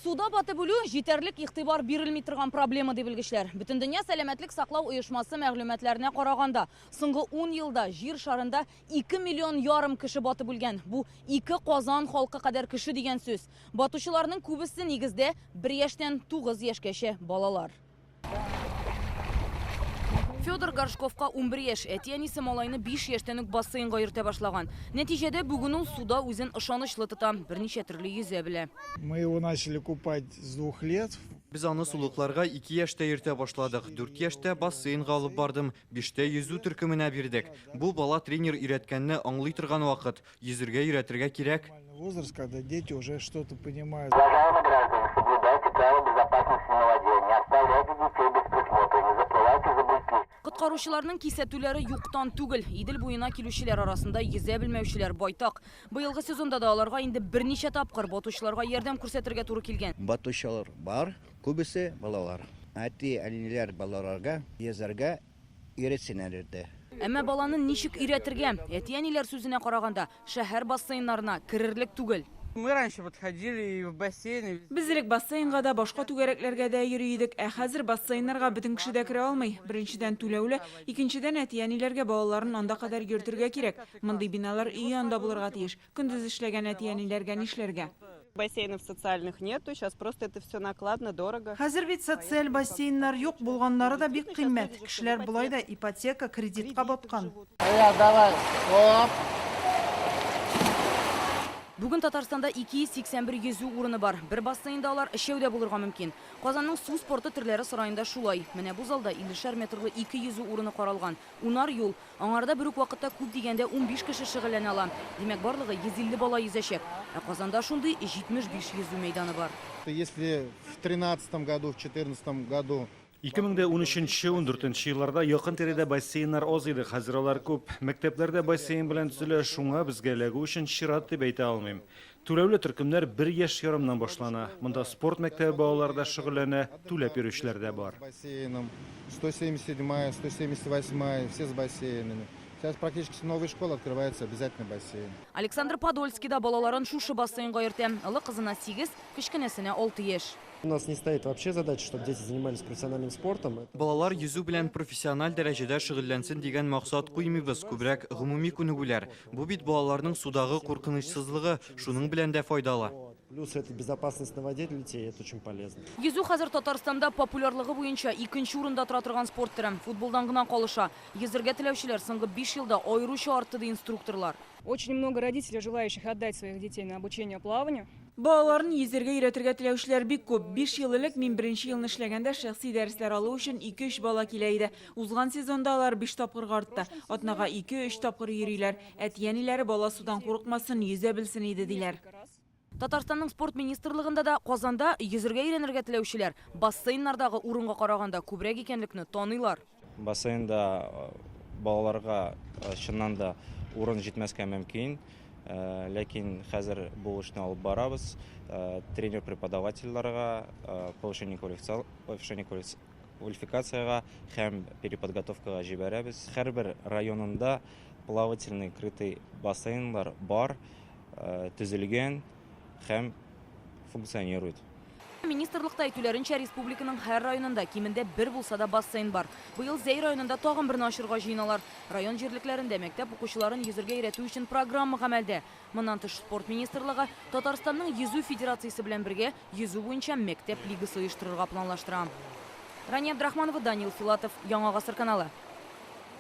Суда батып үлү жетерлик игътибар берилмей турган проблема деп билгичлер. Бүтүн дүйнө сәламәтлек саклау уюшмасы мәгълүматларына караганда, соңгы 10 елда жер шарында 2,5 миллион кеше батып үлгән. Бу 2 Казан халкы кадәр кеше дигән сүз. Батучыларның күбесе нигездә 1 яшьтән 9 яшькәчә балалар. Федор Горшковка 11 яшь, әтиянисе малайны 5 яшьтән үк бассейнга йөртә башлаган. Нәтиҗәдә бүген ул суда үзен ышанычлы тота, берничә төрле йөзә белә. Мы его начали купать с 2 лет. Biz аны сулыкларга 2 яшьтә йөртә башладык. 4 яшьтә бассейнга алып бардым, 5тә йөзү төркеменә бирдек. Бу бала тренер өйрәткәнне аңлый торган вакыт. Йөзергә өйрәтергә кирәк. Возраст, когда дети уже что-то понимают. Уважаемые граждане, соблюдайте правила безопасности на воде, не оставляйте детей без присмотра, не заплывайте за буйки. Коткаручыларның кисәтүләре юктан түгел. Идел буена килүчеләр арасында йөзә белмәүчеләр байтак. Быелгы сезонда да аларга инде берничә тапкыр батучыларга ярдәм күрсәтергә туры килгән. Батучылар бар, күбесе балалар. Әти-әниләр балаларга йөзәргә өйрәтсеннәр иде. Әмма баланы ничек өйрәтергә? Әти-әниләр сүзенә караганда, шәһәр бассейннарына керерлек түгел. Мы раньше подходили в бассейны. Без элек бассейнга да, башка түгәрәкләргә дә йөридек. Ә хәзер бассейннарга бөтен кеше дә керә алмый. Беренчедән түләүле, икенчедән әти-әниләргә балаларын анда кадәр йөртергә кирәк. Мондый биналар өй янында булырга тиеш. Көндез эшләгән әти-әниләргә нишләргә? Бассейнов социальных нету, сейчас просто это все накладно, дорого. Хәзер бит социаль бассейннар юк, булганнары да бик кыйммәт. Кешеләр булай да ипотека, кредитка баткан. Давай, оп. Бүген Татарстанда 281 йөзү урыны бар. Бер бассейнда алар эчәүдә булырга мөмкин. Казанның су спорты төрләре сараенда шулай. Менә бу залда 50 метрлы 2 йөзү урыны каралган. Унар юл. Аңарда бер үк вакытта күп дигәндә 15 кеше шөгыльләнә ала. Димәк барлыгы 150 бала йөзәчәк. Ә Казанда шундый 75 йөзү мәйданы бар. Если в 2013 году, в 2014 году 2013-14 елларда якын тирәдә бассейннар аз иде, хәзер алар күп. Мәктәпләрдә бассейн белән төзелә, шуңа безгә эләгү өчен чират дип әйтә алмыйм. Түләүле төркемнәр 1 яшь ярымнан башлана. Монда спорт мәктәбе балалары да шөгыльләнә, түләп йөрүчеләр дә бар. бассейном 177-я, 178-я, все с бассейнами. Сейчас практически новая школа открывается, обязательно бассейн. Александр Подольский да балаларын шушы бассейнга йөртә. Улы кызына 8, кичкенәсенә 6 яшь. У нас не стоит вообще задача, чтобы дети занимались профессиональным спортом. Балалар йөзү белән профессиональ дәрәҗәдә шөгыльләнсен дигән максат куймыйбыз, күбрәк гомуми күнегүләр. Бу бит балаларның судагы куркынычсызлыгы, шуның белән дә файдалы. Плюс это безопасность на воде для детей, это очень полезно. Йөзү хәзер Татарстанда популярлыгы буенча 2нче урында тора торган спорт төре. Футболдан гына калыша. Йөзәргә теләүчеләр соңгы 5 елда аеруча артты ди инструкторлар. Очень много родителей, желающих отдать своих детей на обучение плаванию. Балаларын йөзәргә өйрәтергә теләүчеләр бик күп. 5 ел элек мин беренче елны эшләгәндә шәхси дәресләр алу өчен 2-3 бала килә иде. Узган сезонда алар 5 тапкырга артты. Атнага 2-3 тапкыр йөриләр. Әти-әниләре бала судан курыкмасын, yüzә белсен иде диләр. Татарстанның спорт министрлыгында да Казанда йөзәргә өйрәнергә теләүчеләр бассейннардагы урынга караганда күбрәк икәнлекне таныйлар. Бассейнда балаларга чыннан да урын җитмәскә мөмкин. Ләкин хәзер бу эшне алып барабыз. Тренер-преподавательләргә повышение квалификацияга һәм переподготовкага җибәрәбез. Һәрбер районында плавательный крытый бассейнлар бар, төзелгән һәм функционирует. Министрлыкта әйтүләренчә республиканың һәр районында кимендә бер булса да бассейн бар. Быел Зәй районында тагын берне ачырга җыеналар. Район җирлекләрендә мәктәп укучыларын йөзәргә өйрәтү өчен программа гамәлдә. Моннан тыш спорт министрлыгы Татарстанның йөзү федерациясе белән бергә йөзү буенча мәктәп лигасы оештырырга планлаштыра. Рания Абдрахманова, Данил Филатов, Яңа гасыр каналы.